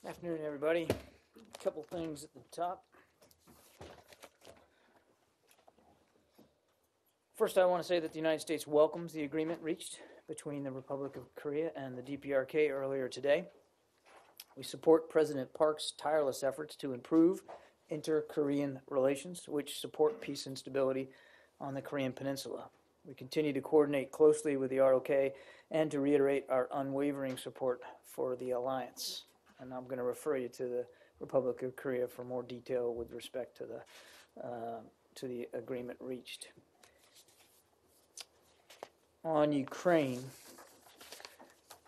Afternoon, everybody. A couple things at the top. First, I want to say that the United States welcomes the agreement reached between the Republic of Korea and the DPRK earlier today. We support President Park's tireless efforts to improve inter-Korean relations, which support peace and stability on the Korean Peninsula. We continue to coordinate closely with the ROK and to reiterate our unwavering support for the alliance. And I'm going to refer you to the Republic of Korea for more detail with respect to the agreement reached. On Ukraine,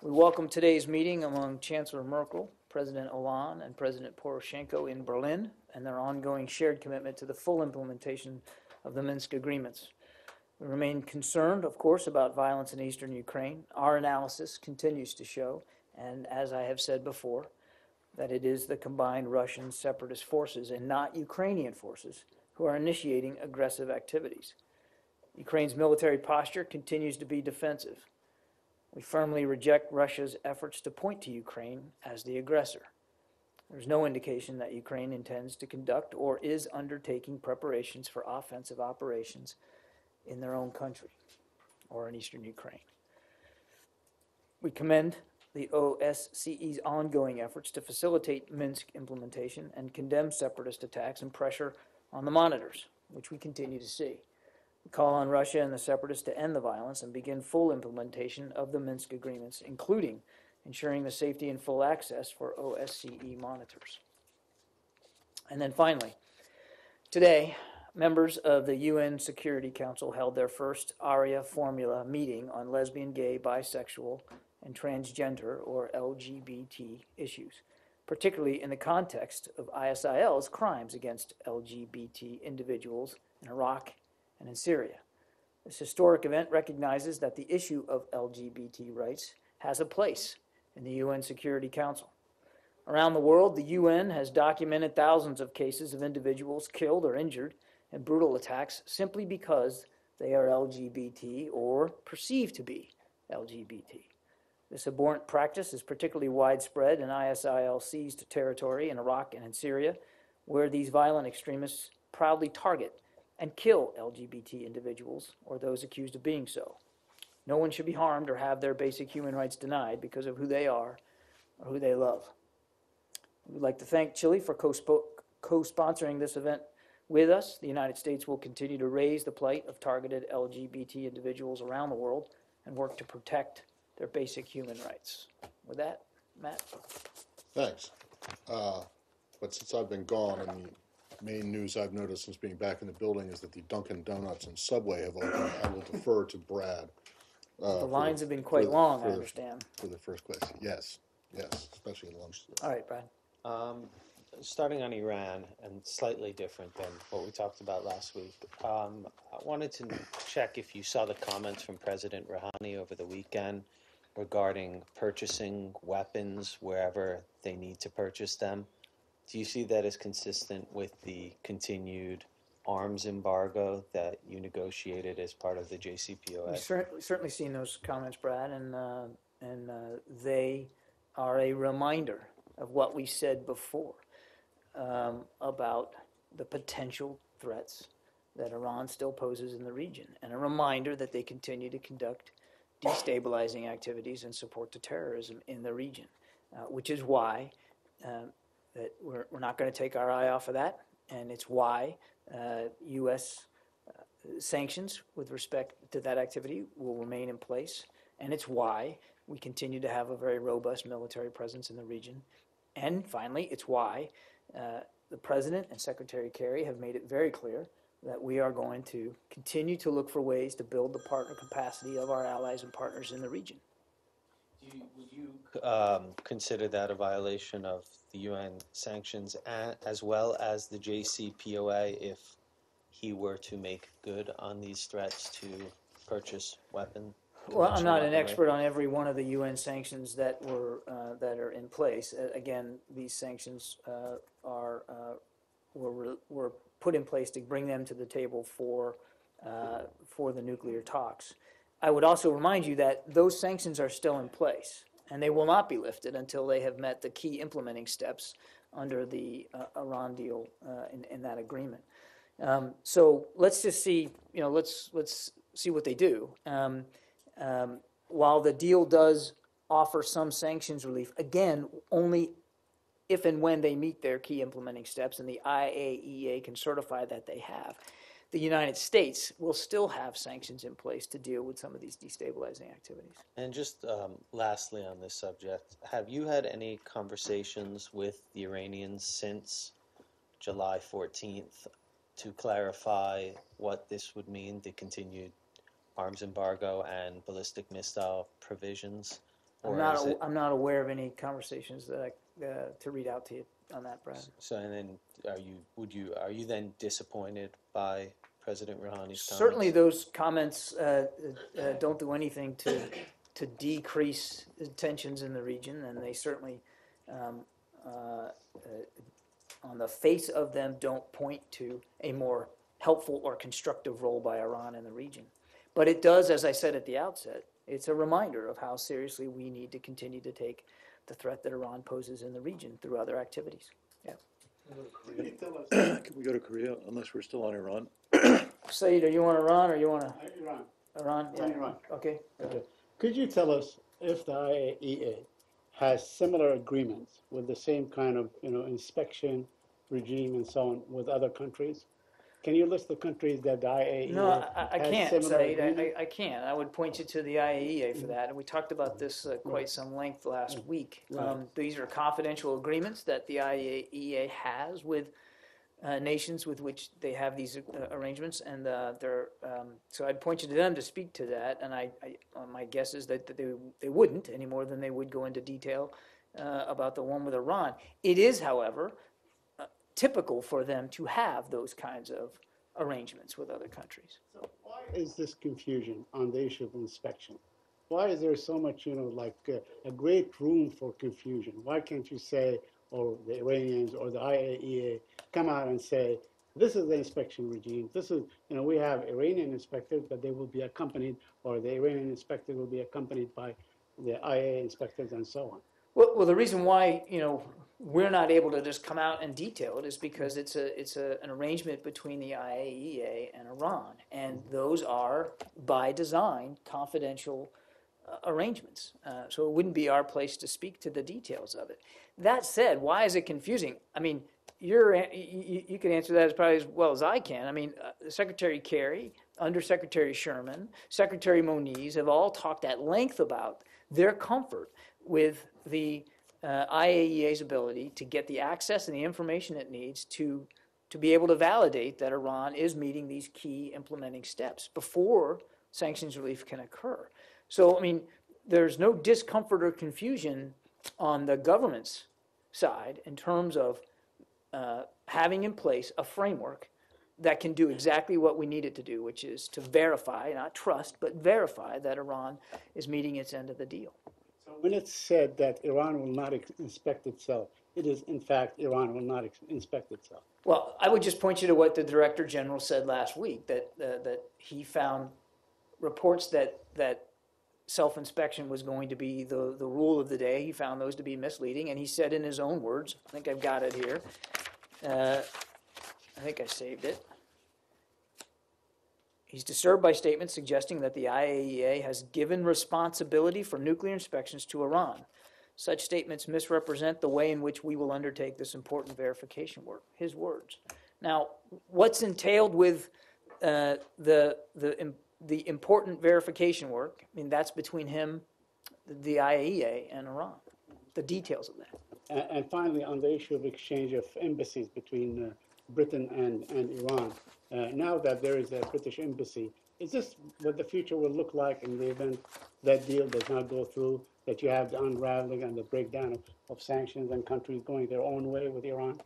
we welcome today's meeting among Chancellor Merkel, President Hollande, and President Poroshenko in Berlin, and their ongoing shared commitment to the full implementation of the Minsk agreements. We remain concerned, of course, about violence in eastern Ukraine. Our analysis continues to show, and as I have said before, that it is the combined Russian separatist forces and not Ukrainian forces who are initiating aggressive activities. Ukraine's military posture continues to be defensive. We firmly reject Russia's efforts to point to Ukraine as the aggressor. There's no indication that Ukraine intends to conduct or is undertaking preparations for offensive operations in their own country or in eastern Ukraine. We commend the OSCE's ongoing efforts to facilitate Minsk implementation and condemn separatist attacks and pressure on the monitors, which we continue to see. We call on Russia and the separatists to end the violence and begin full implementation of the Minsk agreements, including ensuring the safety and full access for OSCE monitors. And then finally, today, members of the UN Security Council held their first ARIA Formula meeting on lesbian, gay, bisexual, and transgender, or LGBT, issues, particularly in the context of ISIL's crimes against LGBT individuals in Iraq and in Syria. This historic event recognizes that the issue of LGBT rights has a place in the UN Security Council. Around the world, the UN has documented thousands of cases of individuals killed or injured in brutal attacks simply because they are LGBT or perceived to be LGBT. This abhorrent practice is particularly widespread in ISIL-seized territory in Iraq and in Syria, where these violent extremists proudly target and kill LGBT individuals or those accused of being so. No one should be harmed or have their basic human rights denied because of who they are or who they love. We'd like to thank Chile for co-sponsoring this event with us. The United States will continue to raise the plight of targeted LGBT individuals around the world and work to protect their basic human rights. With that, Matt. Thanks. But since I've been gone, and the main news I've noticed since being back in the building is that the Dunkin' Donuts and Subway have opened. I will defer to Brad. The lines have been quite long, I understand. For the first question. Yes, especially at lunch. All right, Brad. Starting on Iran, and slightly different than what we talked about last week, I wanted to check if you saw the comments from President Rouhani over the weekend regarding purchasing weapons wherever they need to purchase them. Do you see that as consistent with the continued arms embargo that you negotiated as part of the JCPOA? We've certainly seen those comments, Brad, and they are a reminder of what we said before about the potential threats that Iran still poses in the region, and a reminder that they continue to conduct destabilizing activities and support to terrorism in the region, which is why that we're not going to take our eye off of that, and it's why U.S. Sanctions with respect to that activity will remain in place, and it's why we continue to have a very robust military presence in the region. And finally, it's why the President and Secretary Kerry have made it very clear that we are going to continue to look for ways to build the partner capacity of our allies and partners in the region. Would you consider that a violation of the UN sanctions as well as the JCPOA if he were to make good on these threats to purchase weapons? Well, I'm not an expert on every one of the UN sanctions that are in place. Again, these sanctions were put in place to bring them to the table for the nuclear talks. I would also remind you that those sanctions are still in place. and they will not be lifted until they have met the key implementing steps under the Iran deal in that agreement. So let's just see, let's see what they do. While the deal does offer some sanctions relief, again, only if and when they meet their key implementing steps and the IAEA can certify that they have, the United States will still have sanctions in place to deal with some of these destabilizing activities. And just lastly on this subject, have you had any conversations with the Iranians since July 14th to clarify what this would mean, the continued arms embargo and ballistic missile provisions? I'm not aware of any conversations that to read out to you on that, Brad. So, and then are you then disappointed by President Rouhani's comments? Certainly, those comments don't do anything to decrease tensions in the region, and they certainly, on the face of them, don't point to a more helpful or constructive role by Iran in the region. But it does, as I said at the outset, it's a reminder of how seriously we need to continue to take the threat that Iran poses in the region through other activities. Yeah. Can we go to Korea unless we're still on Iran? Saeed, do you want Iran or you want to? Iran. Iran? Yeah. Iran. Okay. Okay. Could you tell us if the IAEA has similar agreements with the same kind of inspection regime and so on with other countries? Can you list the countries that the IAEA No, I has can't, similar Saeed. agreements? I can't. I would point you to the IAEA for that. And we talked about this quite some length last week. Right. These are confidential agreements that the IAEA has with nations with which they have these arrangements. And so I'd point you to them to speak to that. And my guess is that they wouldn't any more than they would go into detail about the one with Iran. It is, however, typical for them to have those kinds of arrangements with other countries. So why is this confusion on the issue of inspection? Why is there so much, a great room for confusion? Why can't you say, or the Iranians or the IAEA come out and say, this is the inspection regime. This is, we have Iranian inspectors, but they will be accompanied, or the Iranian inspector will be accompanied by the IAEA inspectors and so on. Well, the reason why we're not able to just come out and detail it is because it's an arrangement between the IAEA and Iran, and those are by design confidential arrangements. So it wouldn't be our place to speak to the details of it. That said, why is it confusing? I mean, you can answer that as probably as well as I can. I mean, Secretary Kerry, Undersecretary Sherman, Secretary Moniz have all talked at length about their comfort with the IAEA's ability to get the access and the information it needs to be able to validate that Iran is meeting these key implementing steps before sanctions relief can occur. So, I mean, there's no discomfort or confusion on the government's side in terms of having in place a framework that can do exactly what we need it to do, which is to verify, not trust, but verify that Iran is meeting its end of the deal. So when it's said that Iran will not inspect itself, it is in fact Iran will not inspect itself. Well, I would just point you to what the Director General said last week, that he found reports that self-inspection was going to be the rule of the day. He found those to be misleading, and he said in his own words, I think I've got it here, I think I saved it. He's disturbed by statements suggesting that the IAEA has given responsibility for nuclear inspections to Iran. Such statements misrepresent the way in which we will undertake this important verification work. His words. Now, what's entailed with the important verification work? I mean, that's between him, the IAEA, and Iran. The details of that. And finally, on the issue of exchange of embassies between Britain and Iran, now that there is a British embassy, is this what the future will look like in the event that deal does not go through, that you have the unraveling and the breakdown of sanctions and countries going their own way with Iran?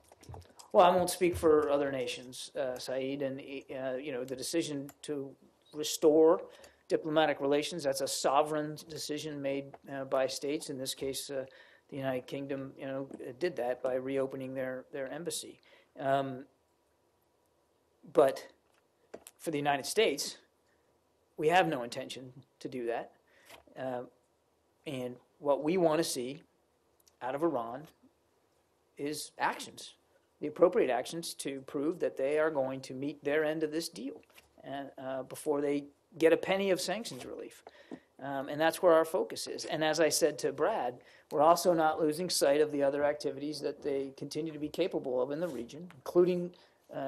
Well, I won't speak for other nations, Saeed, and the decision to restore diplomatic relations, that's a sovereign decision made by states. In this case, the United Kingdom, did that by reopening their embassy. But for the United States, we have no intention to do that. And what we want to see out of Iran is actions, the appropriate actions to prove that they are going to meet their end of this deal and before they get a penny of sanctions relief. And that's where our focus is. And as I said to Brad, we're also not losing sight of the other activities that they continue to be capable of in the region, including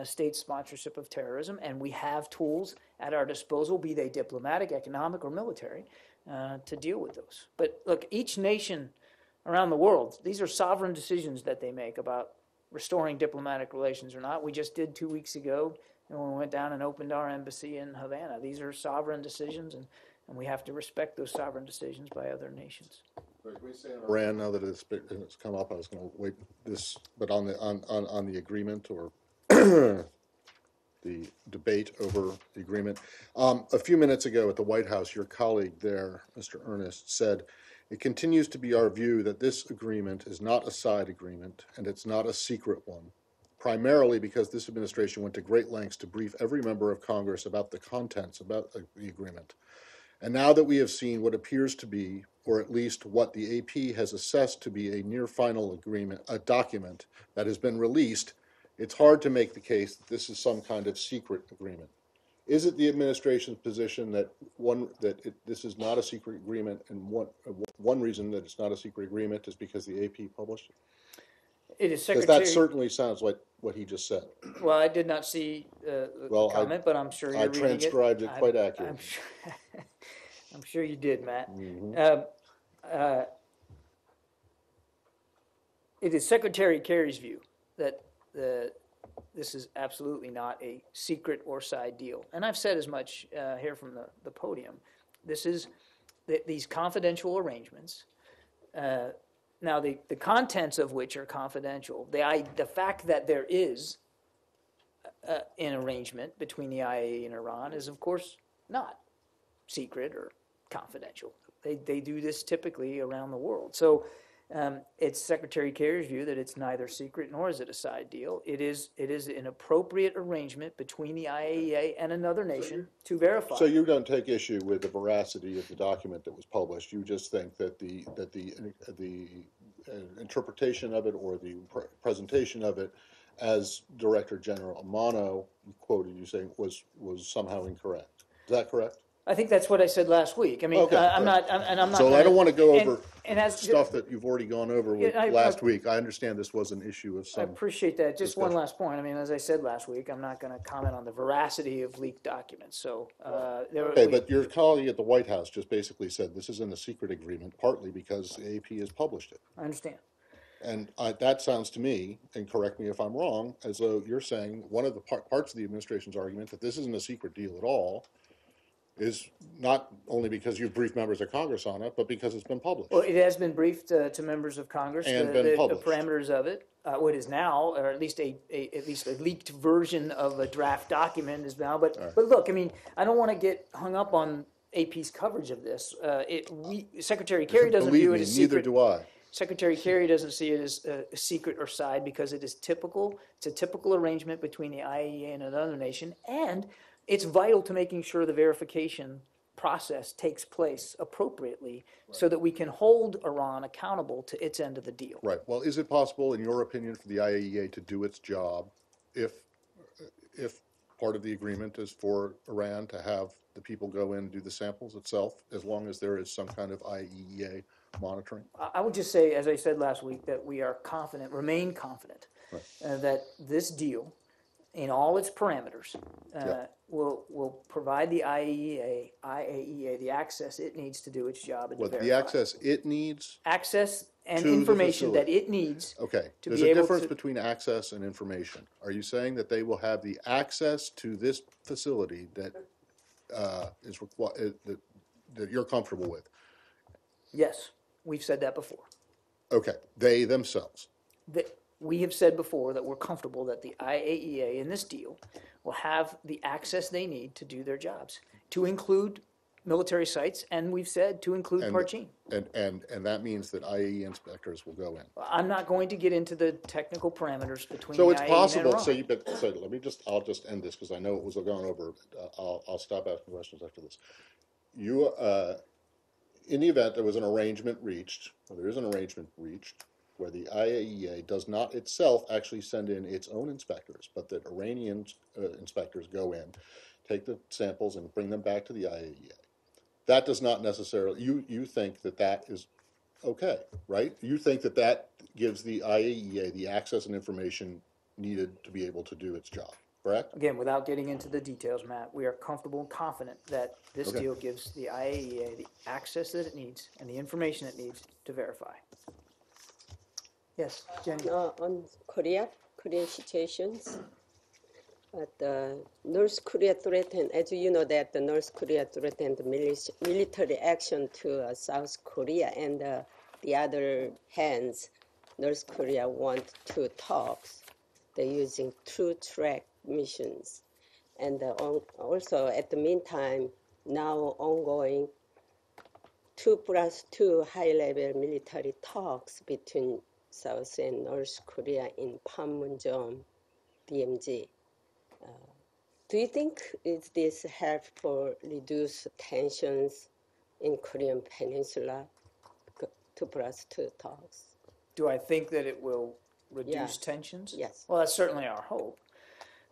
state sponsorship of terrorism. And we have tools at our disposal, be they diplomatic, economic, or military, to deal with those. But look, each nation around the world, these are sovereign decisions that they make about restoring diplomatic relations or not. We just did 2 weeks ago when we went down and opened our embassy in Havana. These are sovereign decisions, and we have to respect those sovereign decisions by other nations. Iran, now that it's come up, I was going to wait this, but on the agreement or the debate over the agreement. A few minutes ago at the White House, your colleague there, Mr. Ernest, said, "It continues to be our view that this agreement is not a side agreement and it's not a secret one, primarily because this administration went to great lengths to brief every member of Congress about the contents about the agreement. And now that we have seen what appears to be, or at least what the AP has assessed to be a near final agreement, a document that has been released, it's hard to make the case that this is some kind of secret agreement. Is it the administration's position that this is not a secret agreement, and one reason that it's not a secret agreement is because the AP published it? It is Because Secretary. that certainly sounds like what he just said. Well, I did not see the comment, but I'm sure you're reading it. I transcribed it quite accurately. I'm sure you did, Matt. Mm-hmm. It is Secretary Kerry's view that this is absolutely not a secret or side deal. And I've said as much here from the podium. This is these confidential arrangements. Now, the contents of which are confidential, the fact that there is an arrangement between the IAEA and Iran is, of course, not secret or confidential. They do this typically around the world. So it's Secretary Kerry's view that it's neither secret nor is it a side deal. It is an appropriate arrangement between the IAEA and another nation to verify. So you don't take issue with the veracity of the document that was published. You just think that the interpretation of it or the presentation of it, as Director General Amano quoted you saying, was somehow incorrect. Is that correct? I think that's what I said last week. I mean, Okay, I'm not. So I don't want to go over as stuff that you've already gone over with last week. I understand this was an issue of some. I appreciate that. Just discussion. one last point. I mean, as I said last week, I'm not going to comment on the veracity of leaked documents. So But your colleague at the White House just basically said this isn't a secret agreement, partly because the AP has published it. I understand. And that sounds to me, and correct me if I'm wrong, as though you're saying one of the parts of the administration's argument that this isn't a secret deal at all is not only because you've briefed members of Congress on it, but because it's been published. Well, it has been briefed to members of Congress. And the published. parameters of it. What is now, or at least a leaked version of a draft document is now. But look, I mean, I don't want to get hung up on AP's coverage of this. Secretary Kerry doesn't view it as secret. Neither do I. Secretary Kerry doesn't see it as a secret or side because it is typical. It's a typical arrangement between the IAEA and another nation, and it's vital to making sure the verification process takes place appropriately so that we can hold Iran accountable to its end of the deal. Right. Well, is it possible, in your opinion, for the IAEA to do its job if part of the agreement is for Iran to have the people go in and do the samples itself, as long as there is some kind of IAEA monitoring? I would just say, as I said last week, that we are confident, remain confident, that this deal, in all its parameters, will provide the IAEA the access it needs to do its job and to verify. The access it needs? Access and to information that it needs. Okay. To There's be a able difference to, between access and information. Are you saying that they will have the access to this facility that is required, that you're comfortable with? Yes, we've said that before. Okay. They themselves. We have said before that we're comfortable that the IAEA in this deal will have the access they need to do their jobs, to include military sites, and we've said to include Parchin. And that means that IAEA inspectors will go in. I'm not going to get into the technical parameters between So the it's IAEA possible. and Iran. I'll just end this because I know it was going over. I'll stop asking questions after this. in the event there was an arrangement reached, or there is an arrangement reached, where the IAEA does not itself actually send in its own inspectors, but that Iranian inspectors go in, take the samples and bring them back to the IAEA. That does not necessarily, you think that that is okay, right? You think that that gives the IAEA the access and information needed to be able to do its job, correct? Again, without getting into the details, Matt, we are comfortable and confident that this Okay. deal gives the IAEA the access that it needs and the information it needs to verify. Yes, Jenny. On Korean situations. But North Korea threatened, as you know, that the North Korea threatened military action to South Korea, and the other hands, North Korea want to talks. They're using two-track missions, and also at the meantime, now ongoing 2+2 high-level military talks between South and North Korea in Panmunjom, DMZ. Do you think is this helpful reduce tensions in Korean Peninsula, 2+2 talks? Do I think that it will reduce Yeah. tensions? Yes. Well, that's certainly our hope.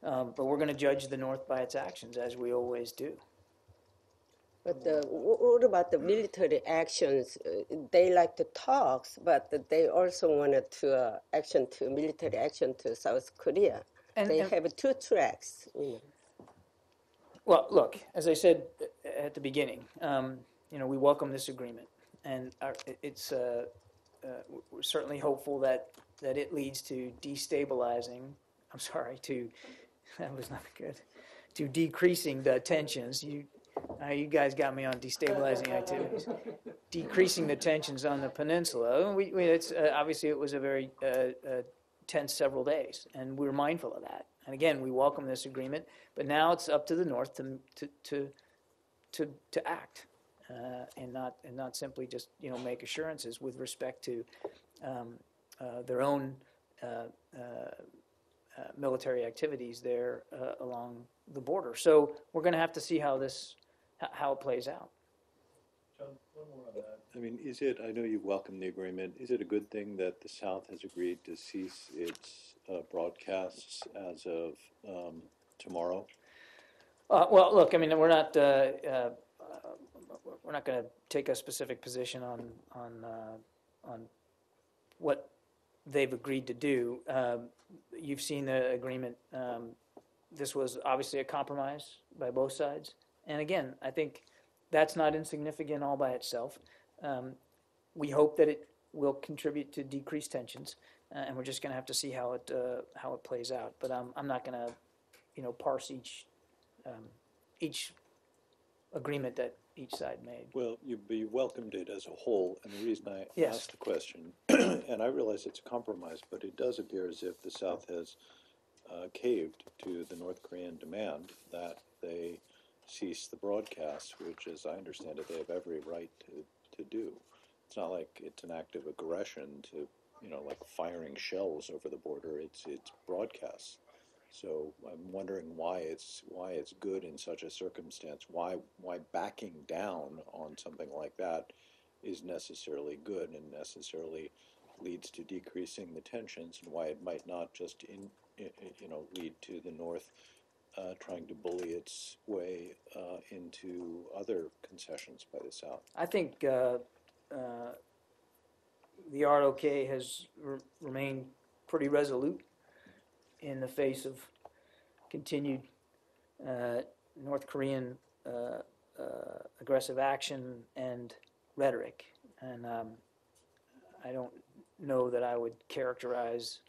But we're going to judge the North by its actions, as we always do. But what about the military actions? They like the talks, but they also wanted to military action to South Korea. And- They and- have two tracks. Well, look, as I said at the beginning, we welcome this agreement, and we're certainly hopeful that it leads to destabilizing. That was not good. To decreasing the tensions. You guys got me on destabilizing activities. Decreasing the tensions on the peninsula. Obviously it was a very tense several days, and we're mindful of that. And again, we welcome this agreement, but now it's up to the North to act, and not simply just make assurances with respect to their own military activities there along the border. So we're going to have to see how it plays out. John, one more on that. I mean, I know you welcome the agreement, is it a good thing that the South has agreed to cease its broadcasts as of tomorrow? Well, look, I mean, we're not going to take a specific position on what they've agreed to do. You've seen the agreement. This was obviously a compromise by both sides. And again, I think that's not insignificant all by itself. We hope that it will contribute to decreased tensions, and we're just going to have to see how it plays out. But I'm not going to, parse each agreement that each side made. Well, you welcomed it as a whole, and the reason I Yes. asked the question, and I realize it's a compromise, but it does appear as if the South has caved to the North Korean demand that they cease the broadcasts, which, as I understand it, they have every right to do. It's not like it's an act of aggression to, like firing shells over the border. It's broadcasts. So I'm wondering why it's good in such a circumstance. Why backing down on something like that is necessarily good and necessarily leads to decreasing the tensions, and why it might not just lead to the North trying to bully its way into other concessions by the South. I think the ROK has remained pretty resolute in the face of continued North Korean aggressive action and rhetoric. And I don't know that I would characterize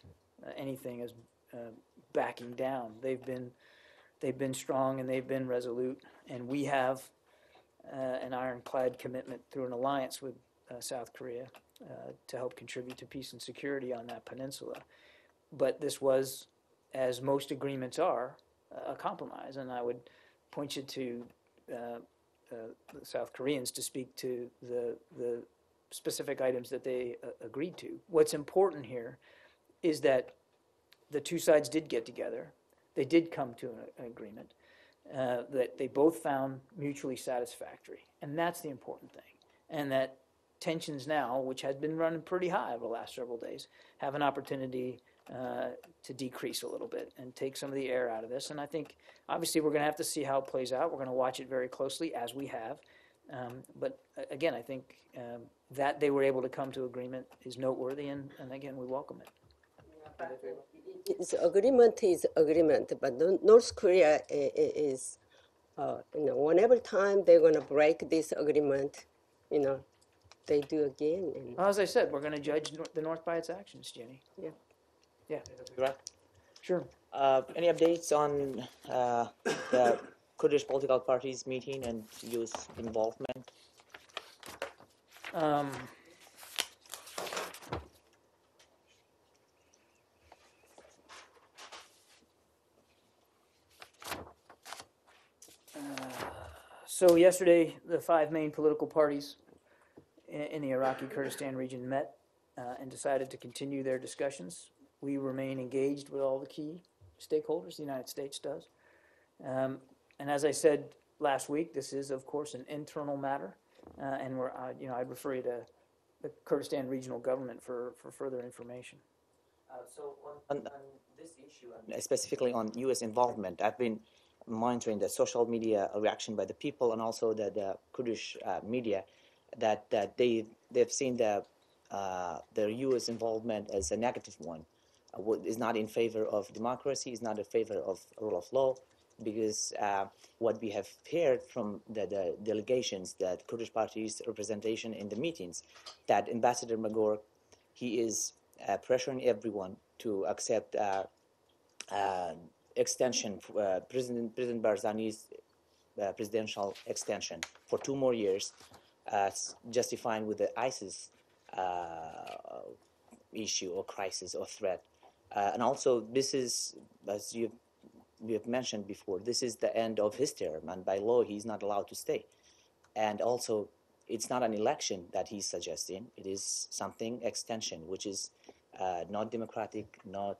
anything as backing down. They've been strong and they've been resolute, and we have an ironclad commitment through an alliance with South Korea to help contribute to peace and security on that peninsula. But this was, as most agreements are, a compromise, and I would point you to the South Koreans to speak to the specific items that they agreed to. What's important here is that the two sides did get together. They did come to an agreement that they both found mutually satisfactory, and that's the important thing. and that tensions now, which had been running pretty high over the last several days, have an opportunity to decrease a little bit and take some of the air out of this. And I think, obviously, we're going to have to see how it plays out. We're going to watch it very closely, as we have. But again, I think that they were able to come to agreement is noteworthy, and again, we welcome it. Agreement is agreement, but North Korea is, whenever time they're going to break this agreement, they do again. And Well, as I said, we're going to judge the North by its actions, Jenny. Yeah. Yeah, Right. sure. Any updates on the Kurdish political parties meeting and youth involvement? So yesterday, the 5 main political parties in the Iraqi Kurdistan region met and decided to continue their discussions. We remain engaged with all the key stakeholders, the United States does. And as I said last week, this is, of course, an internal matter, and I'd refer you to the Kurdistan regional government for further information. So on this issue, and specifically on U.S. involvement, I've been monitoring the social media reaction by the people and also the Kurdish media that they've seen their U.S. involvement as a negative one. Is not in favor of democracy, is not in favor of rule of law, because what we have heard from the delegations, that Kurdish parties' representation in the meetings, that Ambassador Magor, he is pressuring everyone to accept extension, President Barzani's presidential extension for 2 more years, justifying with the ISIS issue or crisis or threat. And also, this is, as we have mentioned before, this is the end of his term, and by law, he's not allowed to stay. And also, it's not an election that he's suggesting. It is something extension, which is not democratic, not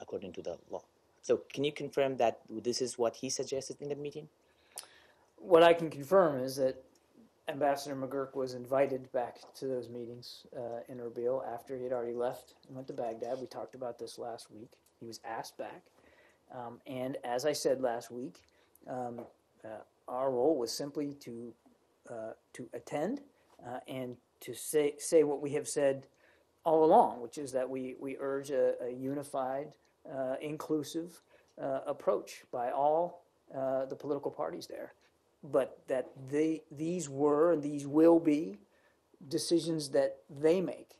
according to the law. So can you confirm that this is what he suggested in the meeting? What I can confirm is that Ambassador McGurk was invited back to those meetings in Erbil after he had already left and went to Baghdad. We talked about this last week. He was asked back. And as I said last week, our role was simply to attend and to say what we have said all along, which is that we urge a unified, inclusive approach by all the political parties there. But that these were and these will be decisions that they make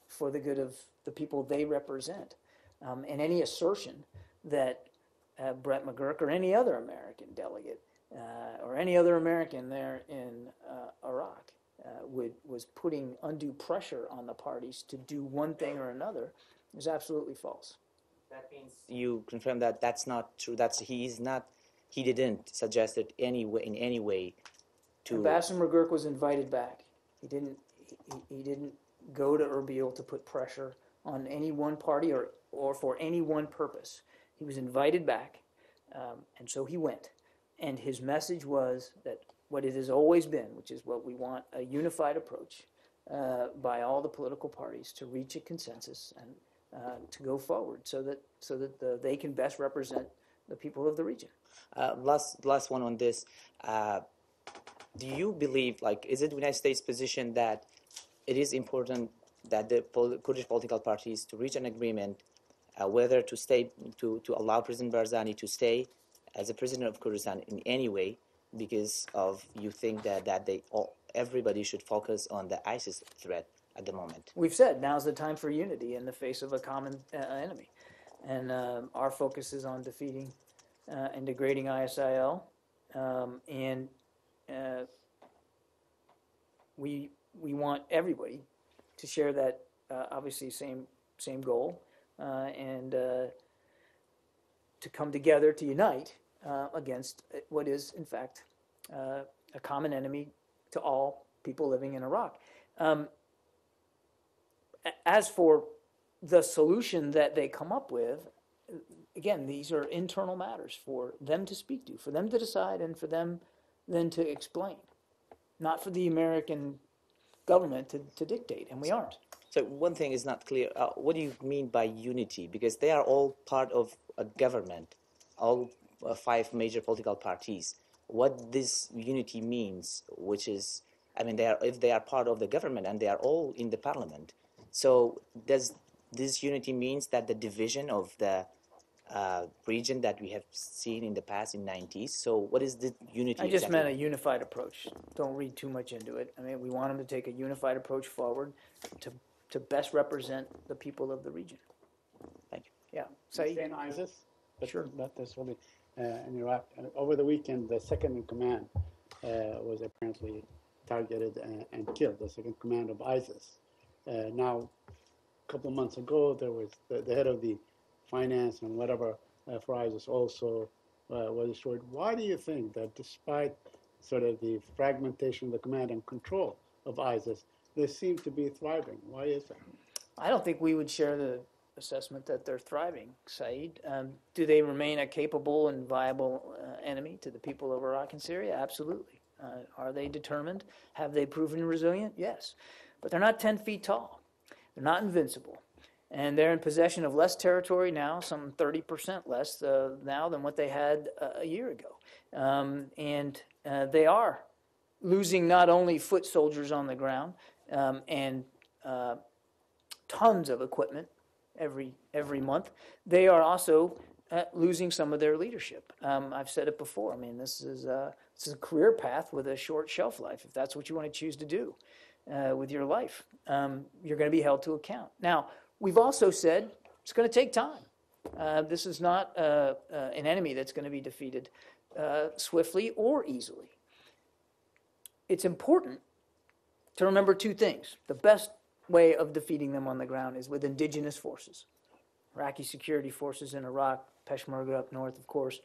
for the good of the people they represent. And any assertion that Brett McGurk or any other American delegate or any other American there in Iraq was putting undue pressure on the parties to do one thing or another is absolutely false. That means you confirm that that's not true. He didn't suggest it in any way to. Ambassador McGurk was invited back. He didn't go to Erbil to put pressure on any one party or for any one purpose. He was invited back, and so he went. And his message was that what it has always been, which is what we want, a unified approach by all the political parties to reach a consensus and to go forward so that they can best represent the people of the region. Last one on this. Do you believe, is it the United States' position that it is important that the Kurdish political parties to reach an agreement whether to stay, to allow President Barzani to stay as a president of Kurdistan in any way, because of you think that everybody should focus on the ISIS threat at the moment? We've said now's the time for unity in the face of a common enemy. And our focus is on defeating and degrading ISIL. And we want everybody to share that obviously same goal and to come together to unite against what is in fact a common enemy to all people living in Iraq. As for the solution that they come up with, again, these are internal matters for them to speak to, for them to decide, and for them then to explain. not for the American government to dictate, and we aren't. So one thing is not clear. What do you mean by unity? Because they are all part of a government, all 5 major political parties. What this unity means, which is, I mean, if they are part of the government and they are all in the parliament, so does this unity means that the division of the region that we have seen in the past in 90s? So what is the unity? I just exactly? meant a unified approach. Don't read too much into it. I mean, we want them to take a unified approach forward to best represent the people of the region. Thank you. Yeah. Saeed? Saying ISIS? But, Sure. But this will be in Iraq. Over the weekend, the second in command was apparently targeted and killed, the second command of ISIS. Now, a couple of months ago, there was the head of the finance and whatever for ISIS also was destroyed. Why do you think that despite sort of the fragmentation of the command and control of ISIS, they seem to be thriving? Why is that? I don't think we would share the assessment that they're thriving, Saeed. Do they remain a capable and viable enemy to the people of Iraq and Syria? Absolutely. Are they determined? Have they proven resilient? Yes. But they're not 10 feet tall. They're not invincible. And they're in possession of less territory now, some 30% less now than what they had a year ago. And they are losing not only foot soldiers on the ground and tons of equipment every month, they are also losing some of their leadership. I've said it before. I mean, this is a career path with a short shelf life. If that's what you want to choose to do with your life, you're going to be held to account. Now, we've also said it's going to take time. This is not an enemy that's going to be defeated swiftly or easily. It's important to remember 2 things. The best way of defeating them on the ground is with indigenous forces. Iraqi security forces in Iraq, Peshmerga up north, of course.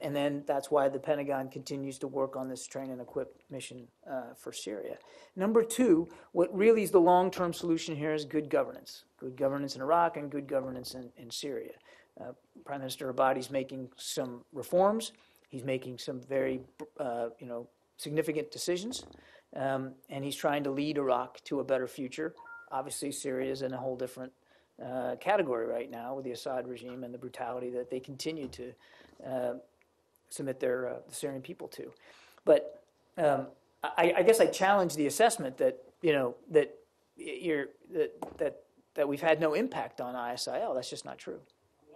And then that's why the Pentagon continues to work on this train and equip mission for Syria. Number 2, what really is the long-term solution here is good governance. Good governance in Iraq and good governance in Syria. Prime Minister Abadi's making some reforms. He's making some very, significant decisions. And he's trying to lead Iraq to a better future. Obviously, Syria is in a whole different category right now with the Assad regime and the brutality that they continue to submit the Syrian people to. But I guess I challenge the assessment that that we've had no impact on ISIL. That's just not true.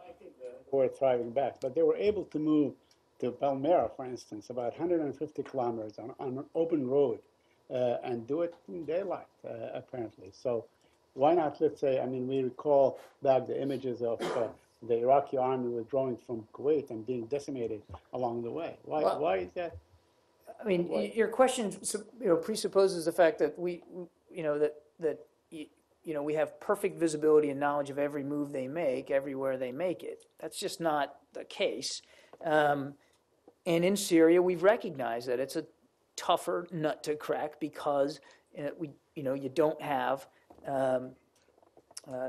I think they were thriving back, but they were able to move to Palmyra, for instance, about 150 kilometers on an open road and do it in daylight, apparently. So why not, let's say, I mean, we recall back the images of the Iraqi army withdrawing from Kuwait and being decimated along the way. Why is that? I mean, your question presupposes the fact that we have perfect visibility and knowledge of every move they make, everywhere they make it. That's just not the case. And in Syria, we've recognized that it's a tougher nut to crack because you don't have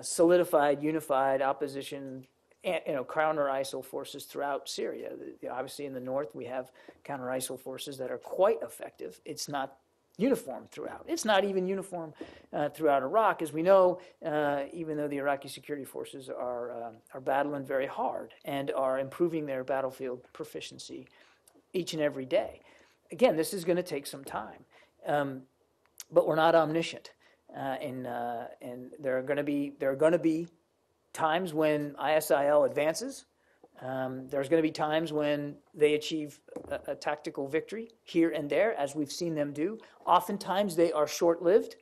solidified, unified opposition, counter ISIL forces throughout Syria. Obviously, in the north, we have counter ISIL forces that are quite effective. It's not uniform throughout. It's not even uniform throughout Iraq, as we know. Even though the Iraqi security forces are battling very hard and are improving their battlefield proficiency each and every day. Again, this is going to take some time, but we're not omniscient, and there are going to be times when ISIL advances. There's going to be times when they achieve a tactical victory here and there, as we've seen them do. Oftentimes they are short-lived.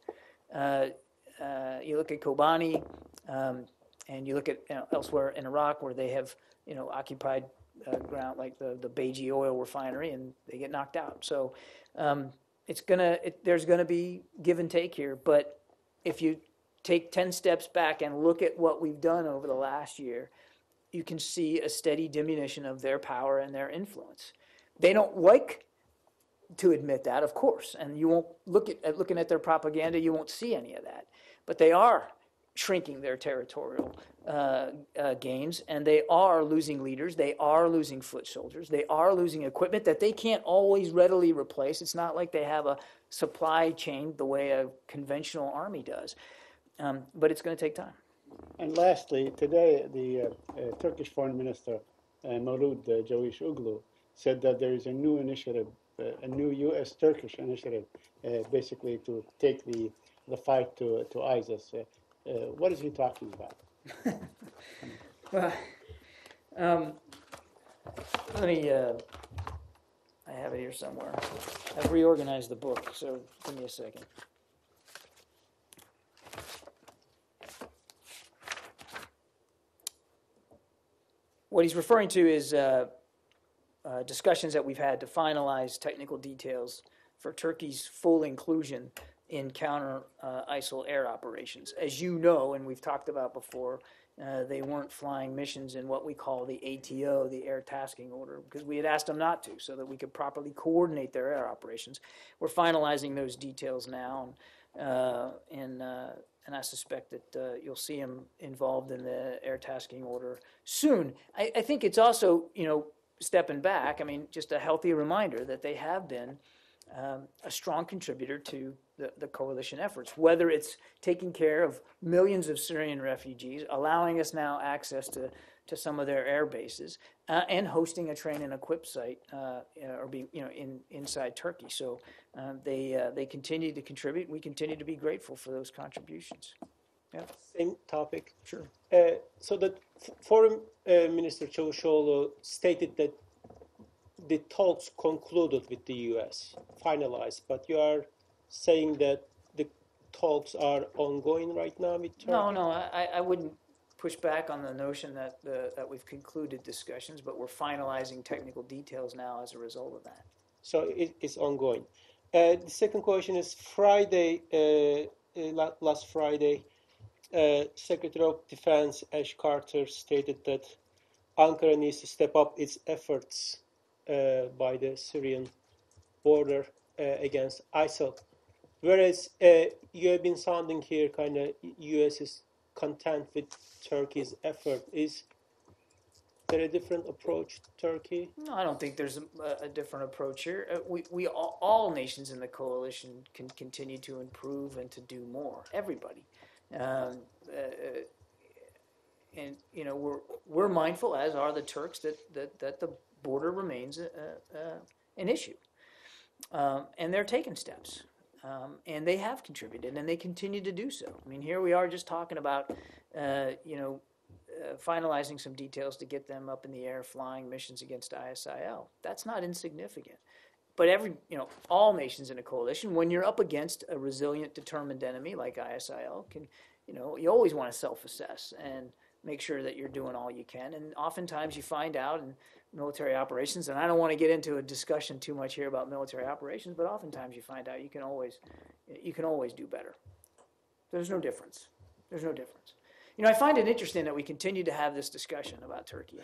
You look at Kobani, and you look at elsewhere in Iraq where they have occupied ground like the Beiji oil refinery, and they get knocked out. So there's gonna be give and take here. But if you take 10 steps back and look at what we've done over the last year, you can see a steady diminution of their power and their influence. They don't like to admit that, of course, and you won't looking at their propaganda, you won't see any of that. But they are shrinking their territorial gains, and they are losing leaders, they are losing foot soldiers, they are losing equipment that they can't always readily replace. It's not like they have a supply chain the way a conventional army does, but it's going to take time. And lastly, today the Turkish Foreign Minister Mevlut Cavusoglu said that there is a new initiative, a new U.S.-Turkish initiative, basically to take the fight to ISIS. What is he talking about? Well, let me, I have it here somewhere. I've reorganized the book, so give me a second. What he's referring to is discussions that we've had to finalize technical details for Turkey's full inclusion in counter ISIL air operations. As you know, and we've talked about before, they weren't flying missions in what we call the ATO, the Air Tasking Order, because we had asked them not to, so that we could properly coordinate their air operations. We're finalizing those details now, and I suspect that you'll see them involved in the Air Tasking Order soon. I think it's also, stepping back, just a healthy reminder that they have been a strong contributor to the coalition efforts, whether it's taking care of millions of Syrian refugees, allowing us now access to some of their air bases, and hosting a train and equip site, inside Turkey. So they continue to contribute. We continue to be grateful for those contributions. Yeah. Same topic. Sure. So the Foreign Minister Cavusoglu stated that the talks concluded with the U.S., finalized, but you are saying that the talks are ongoing right now with Turkey? No, I wouldn't push back on the notion that we've concluded discussions, but we're finalizing technical details now as a result of that. So it's ongoing. The second question is Friday, last Friday, Secretary of Defense Ash Carter stated that Ankara needs to step up its efforts by the Syrian border against ISIL. Whereas you have been sounding here kind of U.S. is content with Turkey's effort. Is there a different approach to Turkey? No, I don't think there's a different approach here. We all nations in the coalition can continue to improve and to do more. Everybody. And we're mindful, as are the Turks, that the border remains an issue, and they're taking steps, and they have contributed, and they continue to do so. Here we are just talking about, finalizing some details to get them up in the air, flying missions against ISIL. That's not insignificant. But all nations in a coalition, when you're up against a resilient, determined enemy like ISIL, you always want to self-assess and make sure that you're doing all you can. And oftentimes you find out in military operations, and I don't want to get into a discussion too much here about military operations, but oftentimes you find out you can always do better. There's no difference. There's no difference. I find it interesting that we continue to have this discussion about Turkey. I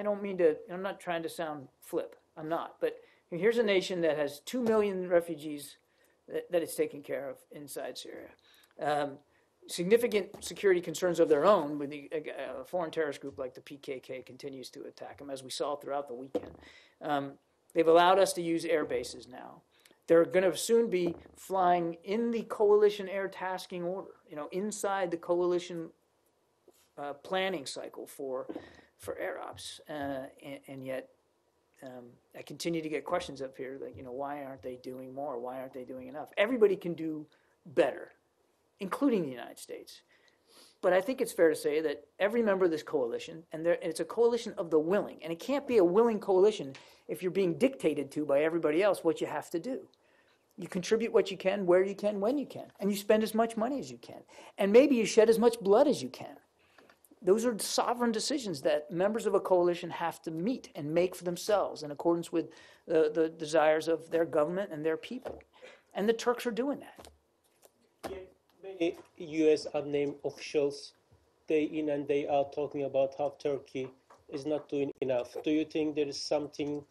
don't mean to. I'm not trying to sound flip. I'm not. But here's a nation that has 2 million refugees that it's taking care of inside Syria. Significant security concerns of their own with the foreign terrorist group like the PKK continues to attack them, as we saw throughout the weekend. They've allowed us to use air bases now. They're going to soon be flying in the coalition air tasking order, inside the coalition planning cycle for air ops. And yet I continue to get questions up here like, why aren't they doing more? Why aren't they doing enough? Everybody can do better, including the United States. But I think it's fair to say that every member of this coalition, and it's a coalition of the willing, and it can't be a willing coalition if you're being dictated to by everybody else what you have to do. You contribute what you can, where you can, when you can, and you spend as much money as you can. And maybe you shed as much blood as you can. Those are sovereign decisions that members of a coalition have to meet and make for themselves in accordance with the desires of their government and their people. And the Turks are doing that. Many U.S. unnamed officials, day in and day out, talking about how Turkey is not doing enough. Do you think there is something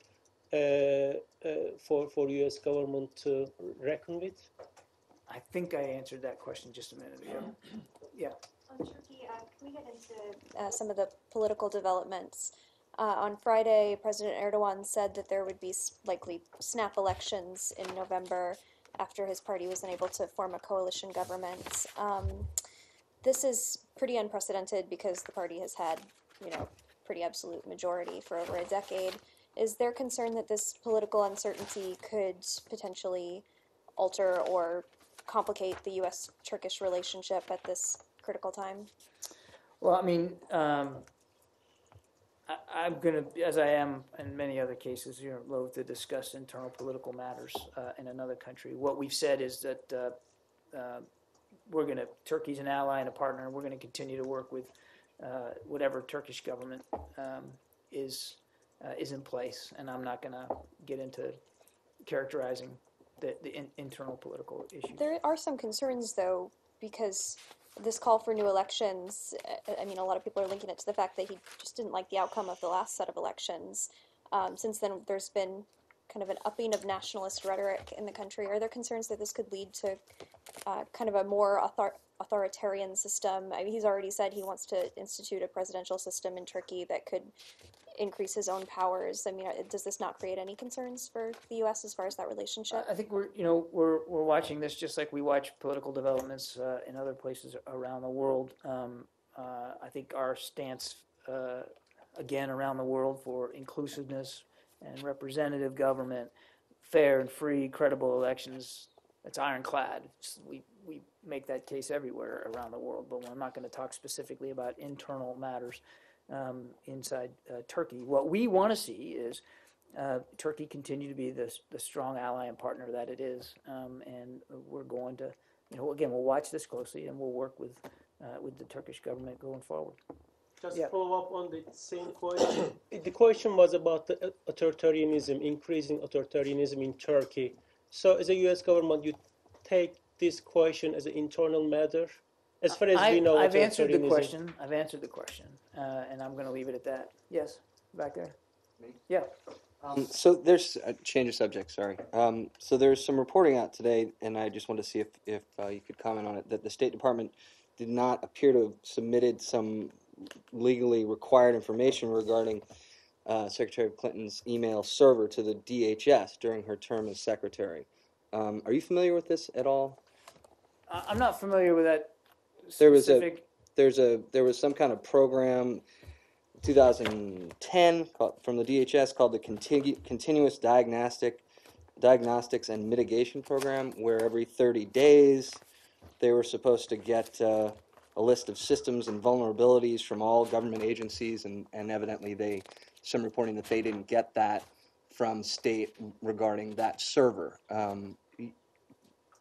for U.S. government to reckon with? I think I answered that question just a minute ago. Yeah. On Turkey, can we get into some of the political developments? On Friday, President Erdogan said that there would be likely snap elections in November after his party was unable to form a coalition government. This is pretty unprecedented because the party has had, pretty absolute majority for over a decade. Is there concern that this political uncertainty could potentially alter or complicate the U.S.-Turkish relationship at this critical time? Well, I mean, I'm going to, as I am in many other cases, loath to discuss internal political matters in another country. What we've said is that Turkey's an ally and a partner, and we're going to continue to work with whatever Turkish government is in place, and I'm not going to get into characterizing the internal political issues. There are some concerns, though, because this call for new elections, a lot of people are linking it to the fact that he just didn't like the outcome of the last set of elections. Since then, there's been kind of an upping of nationalist rhetoric in the country. Are there concerns that this could lead to kind of a more authoritarian system? He's already said he wants to institute a presidential system in Turkey that could increase his own powers. Does this not create any concerns for the U.S. as far as that relationship? I think we're watching this just like we watch political developments in other places around the world. I think our stance, again, around the world for inclusiveness and representative government, fair and free, credible elections, that's ironclad. We make that case everywhere around the world, but we're not going to talk specifically about internal matters inside Turkey. What we want to see is Turkey continue to be the strong ally and partner that it is, and we're going to, again, we'll watch this closely and we'll work with the Turkish government going forward. Just follow up on the same question. The question was about the authoritarianism, increasing authoritarianism in Turkey. So, as a U.S. government, you take this question as an internal matter? As far as we know, I've answered the question. And I'm going to leave it at that. Yes, back there. Me? Yeah. So there's a change of subject. Sorry. So there's some reporting out today, and I just wanted to see if you could comment on it. That the State Department did not appear to have submitted some legally required information regarding Secretary Clinton's email server to the DHS during her term as secretary. Are you familiar with this at all? I'm not familiar with that There specific. there was some kind of program, 2010, from the DHS called the Continuous Diagnostics and Mitigation Program, where every 30 days they were supposed to get a list of systems and vulnerabilities from all government agencies, and evidently some reporting that they didn't get that from state regarding that server.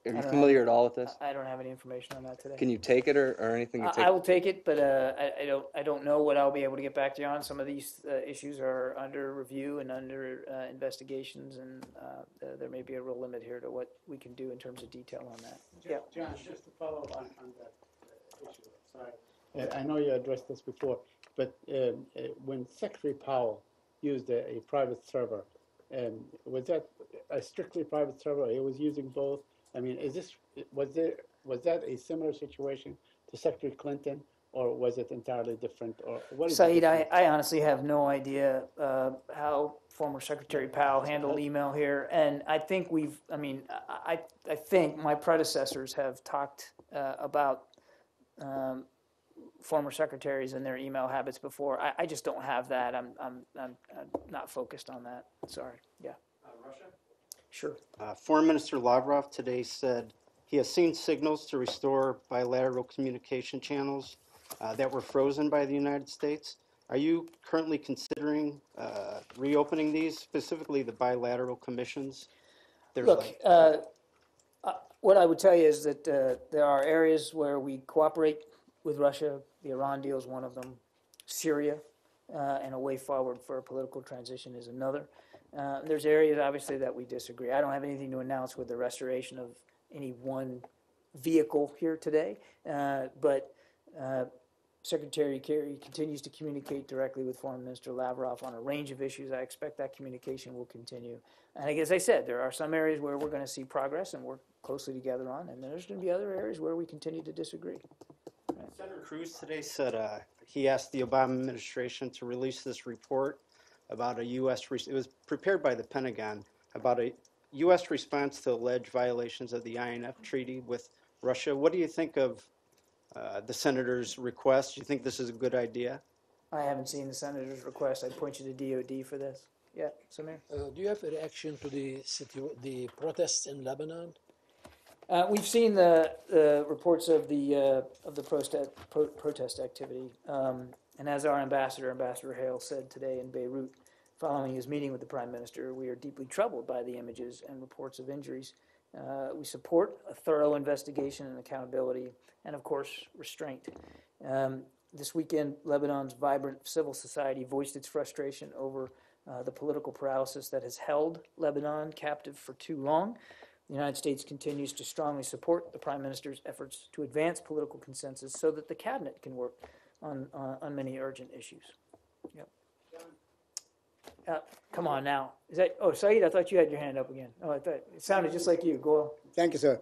Are you familiar at all with this? I don't have any information on that today. Can you take it or anything? I will take it, but I don't know what I'll be able to get back to you on. Some of these issues are under review and under investigations, and there may be a real limit here to what we can do in terms of detail on that. John, just to follow up on that issue, sorry. I know you addressed this before, but when Secretary Powell used a private server, was that a strictly private server? He was using both? Was that a similar situation to Secretary Clinton, or was it entirely different? Or what is Saeed, I honestly have no idea how former Secretary Powell handled email here, and I think I think my predecessors have talked about former secretaries and their email habits before. I just don't have that. I'm not focused on that. Sorry. Yeah. Russia? Sure. Foreign Minister Lavrov today said he has seen signals to restore bilateral communication channels that were frozen by the United States. Are you currently considering reopening these, specifically the bilateral commissions? What I would tell you is that there are areas where we cooperate with Russia. The Iran deal is one of them. Syria and a way forward for a political transition is another. There's areas, obviously, that we disagree. I don't have anything to announce with the restoration of any one vehicle here today, but Secretary Kerry continues to communicate directly with Foreign Minister Lavrov on a range of issues. I expect that communication will continue. And as I said, there are some areas where we're going to see progress and work closely together on, and there's going to be other areas where we continue to disagree. Senator Cruz today said he asked the Obama administration to release this report about a U.S. It was prepared by the Pentagon about a U.S. response to alleged violations of the INF Treaty with Russia. What do you think of the senator's request? Do you think this is a good idea? I haven't seen the senator's request. I'd point you to DOD for this. Yeah, Samir? Do you have a reaction to the protests in Lebanon? We've seen the reports of the protest activity, and as our Ambassador Hale, said today in Beirut, following his meeting with the Prime Minister, we are deeply troubled by the images and reports of injuries. We support a thorough investigation and accountability, and of course, restraint. This weekend, Lebanon's vibrant civil society voiced its frustration over the political paralysis that has held Lebanon captive for too long. The United States continues to strongly support the Prime Minister's efforts to advance political consensus so that the Cabinet can work on many urgent issues. Yep. Come on now. Is that? Oh, Saeed, I thought you had your hand up again. Oh, I thought it sounded just like you. Go on. Thank you, sir.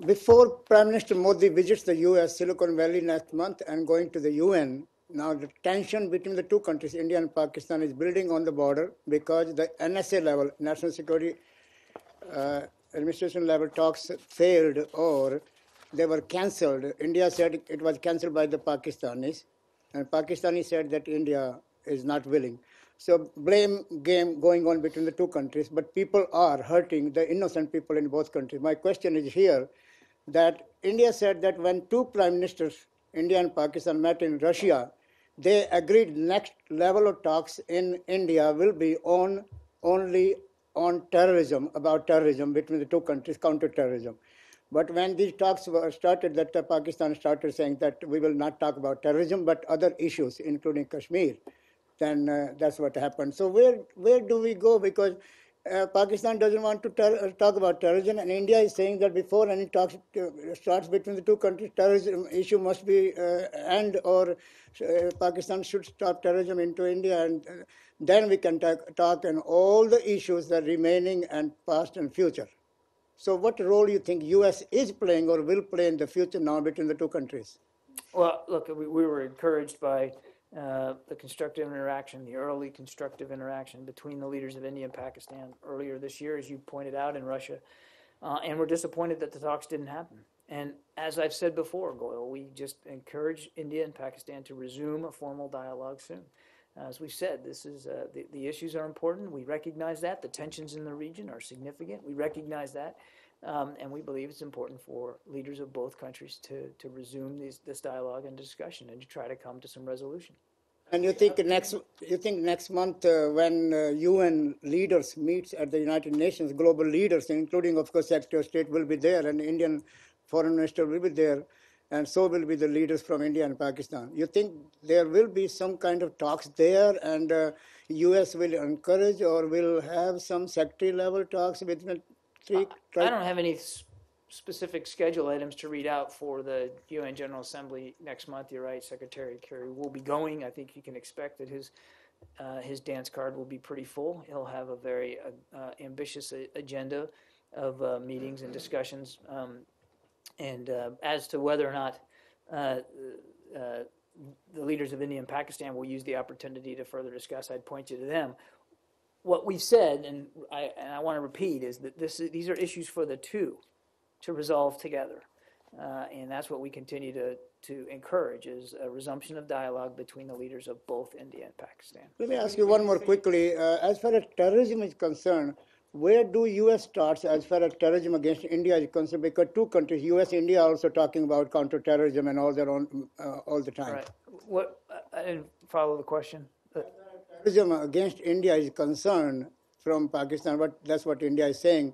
Before Prime Minister Modi visits the U.S. Silicon Valley next month and going to the UN, now the tension between the two countries, India and Pakistan, is building on the border because the NSA level, National Security Administration level talks failed or they were cancelled. India said it was cancelled by the Pakistanis, and Pakistani said that India is not willing. So blame game going on between the two countries, but people are hurting the innocent people in both countries. My question is here that India said that when two prime ministers, India and Pakistan, met in Russia, they agreed next level of talks in India will be only on terrorism, about terrorism between the two countries, counter-terrorism. But when these talks were started, that Pakistan started saying that we will not talk about terrorism, but other issues, including Kashmir, then that's what happened. So where do we go? Because Pakistan doesn't want to talk about terrorism, and India is saying that before any talks starts between the two countries, terrorism issue must be end, or Pakistan should stop terrorism into India, and then we can talk on all the issues that are remaining and past and future. So what role do you think U.S. is playing or will play in the future now between the two countries? Well, look, we were encouraged by the constructive interaction, the early constructive interaction between the leaders of India and Pakistan earlier this year, as you pointed out, in Russia. And we're disappointed that the talks didn't happen. And as I've said before, Goyal, we just encourage India and Pakistan to resume a formal dialogue soon. As we've said, this is the issues are important. We recognize that. The tensions in the region are significant. We recognize that. And we believe it's important for leaders of both countries to resume this dialogue and discussion and to try to come to some resolution. And you think next month when UN leaders meets at the United Nations, global leaders, including, of course, Secretary of State will be there, and Indian Foreign Minister will be there, and so will be the leaders from India and Pakistan. You think there will be some kind of talks there, and U.S. will encourage or will have some secretary-level talks between three? I don't have any specific schedule items to read out for the UN General Assembly next month. You're right, Secretary Kerry will be going. I think you can expect that his dance card will be pretty full. He'll have a very ambitious agenda of meetings and discussions. And as to whether or not the leaders of India and Pakistan will use the opportunity to further discuss, I'd point you to them. What we've said, and I want to repeat, is that these are issues for the two to resolve together. And that's what we continue to encourage, is a resumption of dialogue between the leaders of both India and Pakistan. Let me ask you one more quickly. As far as terrorism is concerned, where do U.S. starts as far as terrorism against India is concerned? Because two countries, U.S. and India, are also talking about counterterrorism and all their own all the time. Right. What? I didn't follow the question. Terrorism against India is concerned from Pakistan, but that's what India is saying.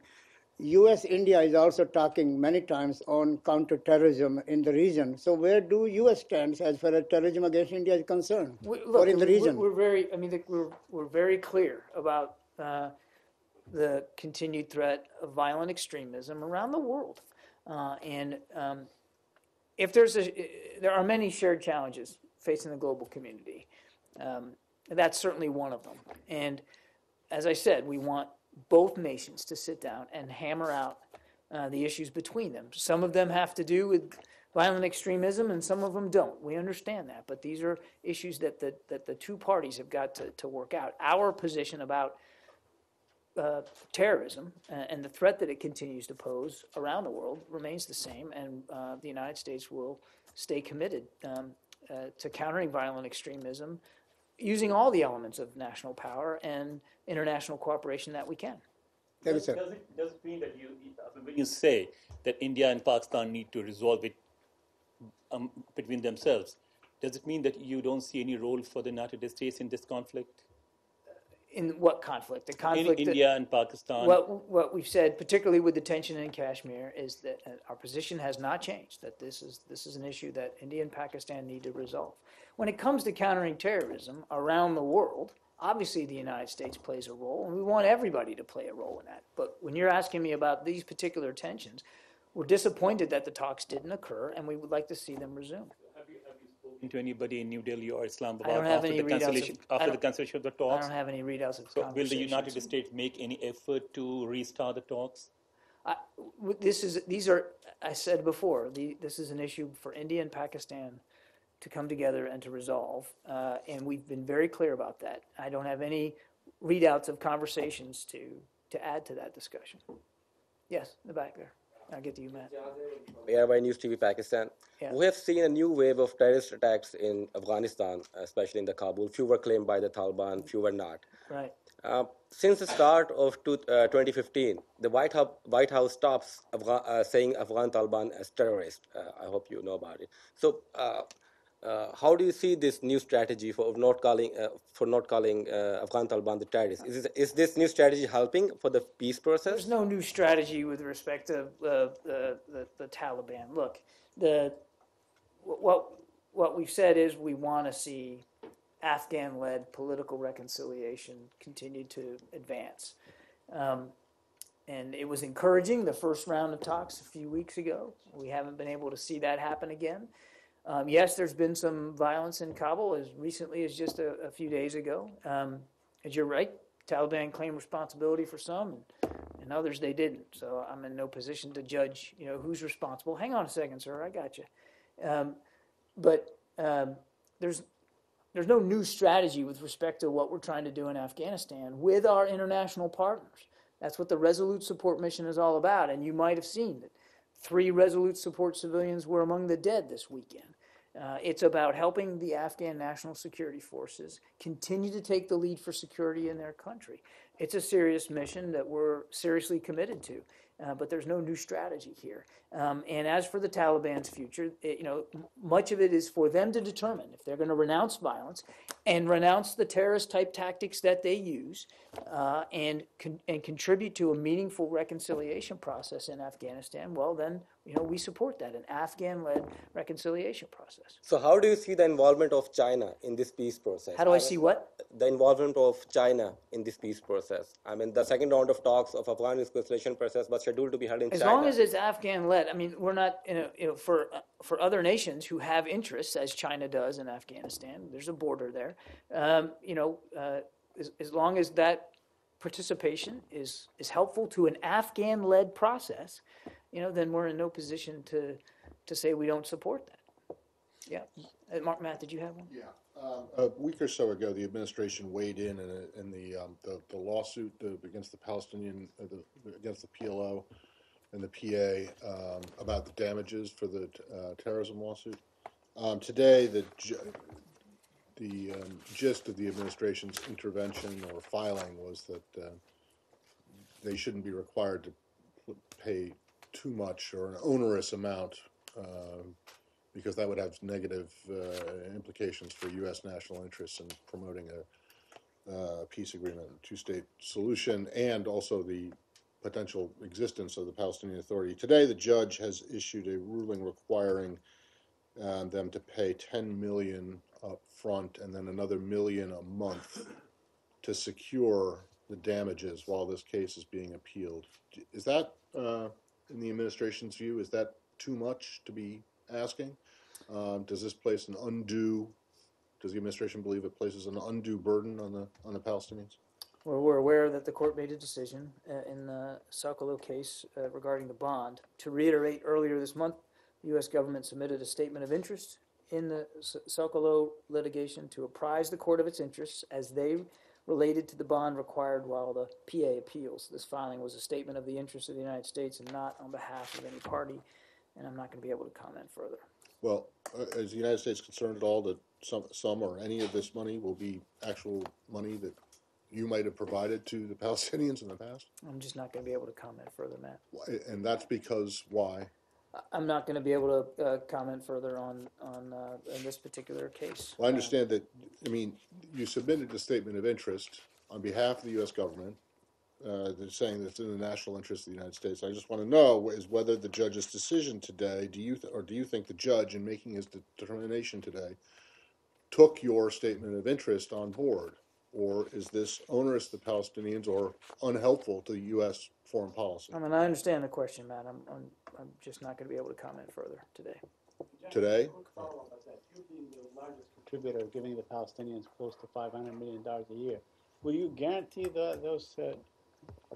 U.S. India is also talking many times on counterterrorism in the region. So where do U.S. stand as far as terrorism against India is concerned, or in the region? We're very clear about the continued threat of violent extremism around the world, and if there's there are many shared challenges facing the global community. That's certainly one of them. And as I said, we want both nations to sit down and hammer out the issues between them. Some of them have to do with violent extremism, and some of them don't. We understand that, but these are issues that the two parties have got to work out. Our position about terrorism and the threat that it continues to pose around the world remains the same, and the United States will stay committed to countering violent extremism using all the elements of national power and international cooperation that we can. Thank you, sir. Does it mean that when you say that India and Pakistan need to resolve it between themselves, does it mean that you don't see any role for the United States in this conflict? In what conflict? The conflict in India and Pakistan. What we've said, particularly with the tension in Kashmir, is that our position has not changed. That this is an issue that India and Pakistan need to resolve. When it comes to countering terrorism around the world, obviously the United States plays a role, and we want everybody to play a role in that. But when you're asking me about these particular tensions, we're disappointed that the talks didn't occur, and we would like to see them resume. Have you spoken to anybody in New Delhi or Islamabad after the cancellation of the talks? I don't have any readouts of So will the United States make any effort to restart the talks? These are, I said before, this is an issue for India and Pakistan to come together and to resolve, and we've been very clear about that. I don't have any readouts of conversations to add to that discussion. Yes, in the back there. I'll get to you, Matt. Airby News TV Pakistan. Yeah. We have seen a new wave of terrorist attacks in Afghanistan, especially in the Kabul. Few were claimed by the Taliban, few were not. Right. Since the start of 2015, the White House stops saying Afghan Taliban as terrorists. I hope you know about it. So, how do you see this new strategy for not calling Afghan Taliban the terrorists? Is this new strategy helping for the peace process? There's no new strategy with respect to the Taliban. Look, what we've said is we want to see Afghan-led political reconciliation continue to advance. And it was encouraging, the first round of talks a few weeks ago. We haven't been able to see that happen again. Yes, there's been some violence in Kabul as recently as just a few days ago. As you're right, Taliban claimed responsibility for some, and others they didn't. So I'm in no position to judge, who's responsible. Hang on a second, sir, I got you. But there's no new strategy with respect to what we're trying to do in Afghanistan with our international partners. That's what the Resolute Support Mission is all about, and you might have seen that 3 Resolute Support civilians were among the dead this weekend. It's about helping the Afghan National Security Forces continue to take the lead for security in their country. It's a serious mission that we're seriously committed to, but there's no new strategy here. And as for the Taliban's future, much of it is for them to determine if they're going to renounce violence and renounce the terrorist-type tactics that they use, and contribute to a meaningful reconciliation process in Afghanistan. Well, then, we support that, an Afghan-led reconciliation process. So how do you see the involvement of China in this peace process? How do I see what? The involvement of China in this peace process. I mean, the second round of talks of Afghan reconciliation process was scheduled to be held in China. As long as it's Afghan-led, we're not, for other nations who have interests, as China does in Afghanistan, there's a border there, as long as that participation is helpful to an Afghan-led process, then we're in no position to say we don't support that. Yeah. Matt, did you have one? Yeah. A week or so ago, the administration weighed in the lawsuit against the Palestinian, against the PLO and the PA about the damages for the terrorism lawsuit. Today, the gist of the administration's intervention or filing was that they shouldn't be required to pay too much or an onerous amount because that would have negative implications for U.S. national interests in promoting a peace agreement, a two-state solution, and also the potential existence of the Palestinian Authority. Today, the judge has issued a ruling requiring them to pay $10 million up front and then another $1 million a month to secure the damages while this case is being appealed. Is that, in the administration's view, is that too much to be asking? Does this place an undue? Does the administration believe it places an undue burden on the Palestinians? Well, we're aware that the court made a decision in the Sokolow case regarding the bond. To reiterate, earlier this month, the U.S. government submitted a statement of interest in the Sokolow litigation to apprise the court of its interests as they related to the bond required while the PA appeals. This filing was a statement of the interest of the United States and not on behalf of any party, and I'm not going to be able to comment further. Well, is the United States concerned at all that some or any of this money will be actual money that you might have provided to the Palestinians in the past? I'm just not going to be able to comment further, Matt. And that's because why? I'm not going to be able to comment further on in this particular case. Well, I understand that, I mean, you submitted a statement of interest on behalf of the U.S. government. They're saying that it's in the national interest of the United States. I just want to know is whether the judge's decision today, do you think the judge, in making his determination today, took your statement of interest on board? Or is this onerous to the Palestinians or unhelpful to U.S. foreign policy? I mean, I understand the question, Matt. I'm just not going to be able to comment further today. Today? Quick follow-up is that you being the largest contributor, giving the Palestinians close to $500 million a year, will you guarantee those,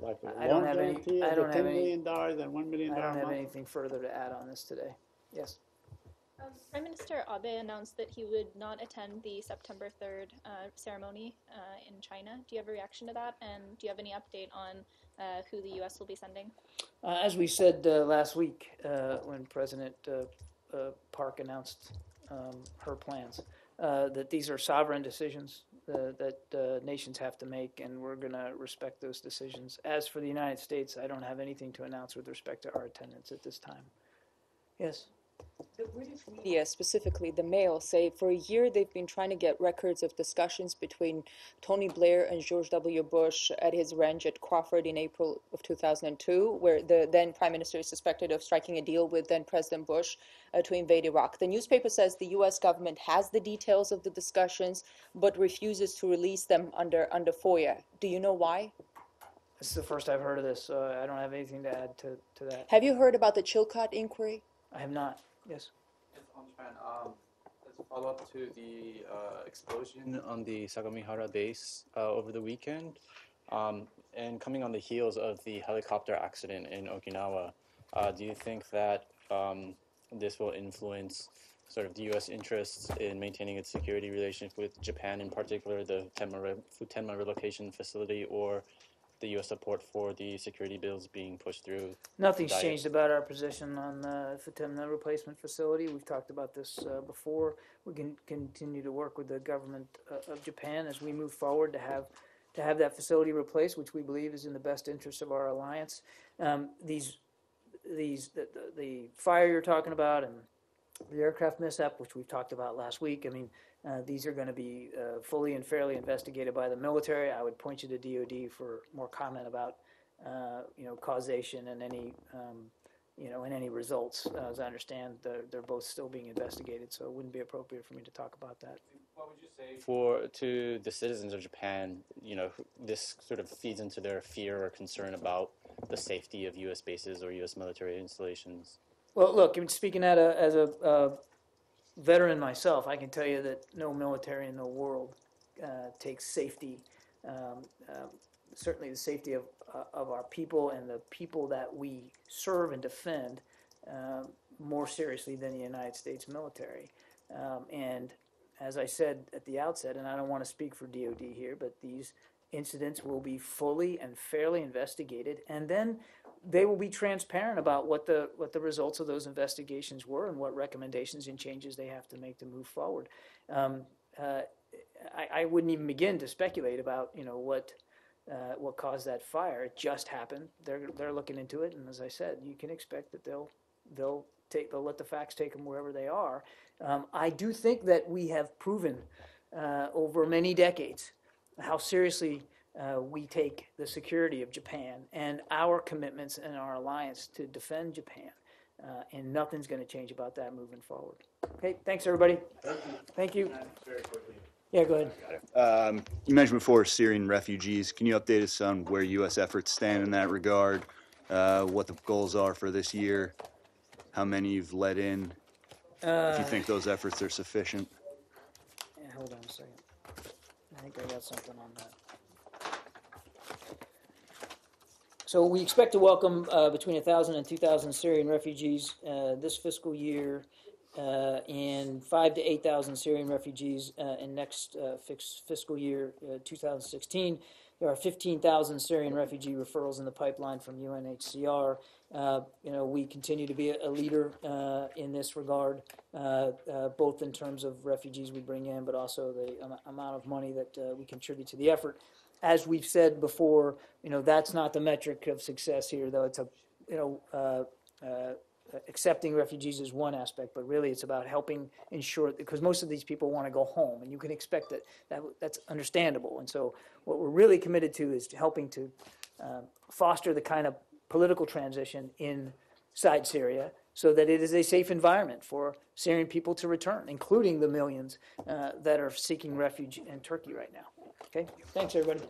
like a I don't loan have any. guarantee I of don't the have $10 any. million and $1 million I don't have month? anything further to add on this today. Yes. Prime Minister Abe announced that he would not attend the September 3rd ceremony in China. Do you have a reaction to that? And do you have any update on who the U.S. will be sending? As we said last week when President Park announced her plans, that these are sovereign decisions that nations have to make, and we're going to respect those decisions. As for the United States, I don't have anything to announce with respect to our attendance at this time. Yes? The British media, specifically the Mail, say for a year they've been trying to get records of discussions between Tony Blair and George W. Bush at his ranch at Crawford in April of 2002, where the then Prime Minister is suspected of striking a deal with then President Bush to invade Iraq. The newspaper says the U.S. government has the details of the discussions but refuses to release them under FOIA. Do you know why? This is the first I've heard of this, so I don't have anything to add to that. Have you heard about the Chilcot inquiry? I have not. Yes. As a follow-up to the explosion on the Sagamihara base over the weekend, and coming on the heels of the helicopter accident in Okinawa, do you think that this will influence sort of the U.S. interests in maintaining its security relations with Japan, in particular the Futenma relocation facility, or the U.S. support for the security bills being pushed through? Nothing's changed about our position on the Futenma replacement facility. We've talked about this before. We can continue to work with the government of Japan as we move forward to have that facility replaced, which we believe is in the best interest of our alliance. The fire you're talking about and the aircraft mishap, which we've talked about last week, I mean, these are going to be fully and fairly investigated by the military. I would point you to DOD for more comment about, causation and any, and any results. As I understand, they're both still being investigated, so it wouldn't be appropriate for me to talk about that. What would you say to the citizens of Japan? This sort of feeds into their fear or concern about the safety of U.S. bases or U.S. military installations. Well, look, I mean, speaking as a veteran myself, I can tell you that no military in the world takes safety, certainly the safety of our people and the people that we serve and defend, more seriously than the United States military. And as I said at the outset, and I don't want to speak for DOD here, but these incidents will be fully and fairly investigated, and then they will be transparent about what the results of those investigations were and what recommendations and changes they have to make to move forward. I wouldn't even begin to speculate about what caused that fire. It just happened. They're looking into it, and as I said, you can expect that they'll let the facts take them wherever they are. I do think that we have proven over many decades how seriously we take the security of Japan and our commitments and our alliance to defend Japan. And nothing's going to change about that moving forward. Okay, thanks everybody. Thank you. Very quickly. Yeah, go ahead. You mentioned before Syrian refugees. Can you update us on where U.S. efforts stand in that regard? What the goals are for this year? How many you've let in? if you think those efforts are sufficient. Yeah, hold on a second. I think I got something on that. So we expect to welcome between 1,000 and 2,000 Syrian refugees this fiscal year, and 5,000 to 8,000 Syrian refugees in next fiscal year, 2016. There are 15,000 Syrian refugee referrals in the pipeline from UNHCR. We continue to be a leader in this regard, both in terms of refugees we bring in, but also the amount of money that we contribute to the effort. As we've said before, that's not the metric of success here, though. It's accepting refugees is one aspect, but really it's about helping ensure, because most of these people want to go home, and you can expect that's understandable. And so what we're really committed to is helping to foster the kind of political transition inside Syria so that it is a safe environment for Syrian people to return, including the millions that are seeking refuge in Turkey right now. Okay, thanks everybody.